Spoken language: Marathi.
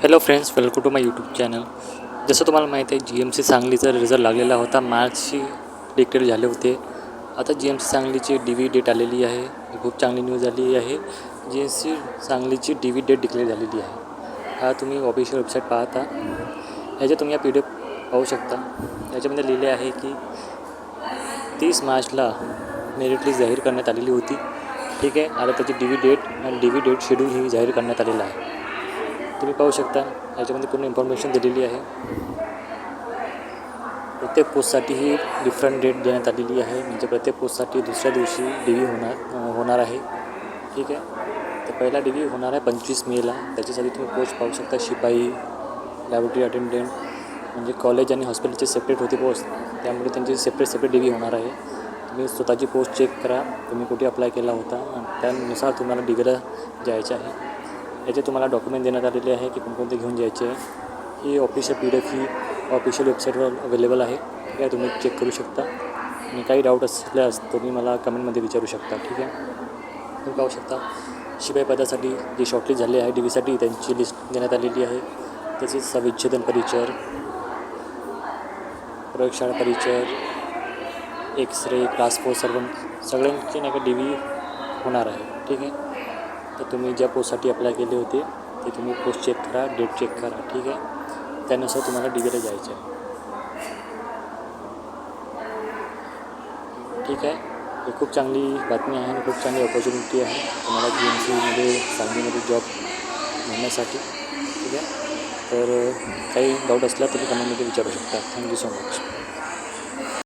Hello friends, welcome to my YouTube channel. जसं तुम्हाला माहीत आहे, GMC सांगलीचा रिझल्ट लागलेला होता. मार्चची डिक्लेअर झाले होते. आता GMC सांगलीची DV डेट आलेली आहे. ही खूप चांगली न्यूज आली आहे. GMC सांगलीची DV डेट डिक्लेअर झालेली आहे. हा तुम्ही ऑफिशियल वेबसाईट पाहता. ह्याच्यात तुम्ही या PDF पाहू शकता. याच्यामध्ये लिहिले आहे की 30 मार्चला मेरिट लिस्ट जाहीर करण्यात आलेली होती. ठीक आहे. आता त्याची DV डेट आणि DV डेट शेड्यूल ही जाहीर करण्यात आलेलं आहे. तुम्ही पाहू शकता. याच्यामध्ये पूर्ण इन्फॉर्मेशन दिलेली आहे. प्रत्येक पोस्टसाठी ही डिफरंट डेट देण्यात आलेली आहे. म्हणजे प्रत्येक पोस्टसाठी दुसऱ्या दिवशी DV होणार आहे. ठीक आहे. तर पहिला DV होणार आहे 25 मेला. त्याच्यासाठी तुम्ही पोस्ट पाहू शकता. शिपाई, लॅबोरेटरी अटेंडंट, म्हणजे कॉलेज आणि हॉस्पिटलचे सेपरेट होते पोस्ट. त्यामुळे त्यांची सेपरेट DV होणार आहे. तुम्ही स्वतःची पोस्ट चेक करा, तुम्ही कुठे अप्लाय केला होता, आणि त्यानुसार तुम्हाला DVला जायचं आहे. याचे तुम्हाला डॉक्युमेंट देण्यात आलेले आहे की कोणकोणते घेऊन जायचे आहे. ही ऑफिशियल PDF ही ऑफिशियल वेबसाईटवर अवेलेबल आहे. ठीक आहे. तुम्ही चेक करू शकता आणि काही डाऊट असल्यास तुम्ही मला कमेंटमध्ये विचारू शकता. ठीक आहे. तुम्ही पाहू शकता. शिपाई पदासाठी जे शॉर्टलिस्ट झाले आहे DVसाठी त्यांची लिस्ट देण्यात आलेली आहे. तसेच विच्छेदन परिचर, प्रयोगशाळा परिचर, एक्सरे, क्लास 4 सगळ्यांची नाही का DV होणार आहे. ठीक आहे. तर तुम्ही ज्या पोस्टसाठी अप्लाय केले होते ते तुम्ही पोस्ट चेक करा, डेट चेक करा. ठीक आहे. त्यानुसार तुम्हाला DVला जायचं आहे. ठीक आहे. ही खूप चांगली बातमी आहे आणि खूप चांगली ऑपॉर्च्युनिटी आहे तुम्हाला GMCमध्ये सांगलीमध्ये जॉब मिळण्यासाठी. ठीक आहे. तर काही डाऊट असला तुम्ही कमेंटमध्ये विचारू शकता. Thank you so much.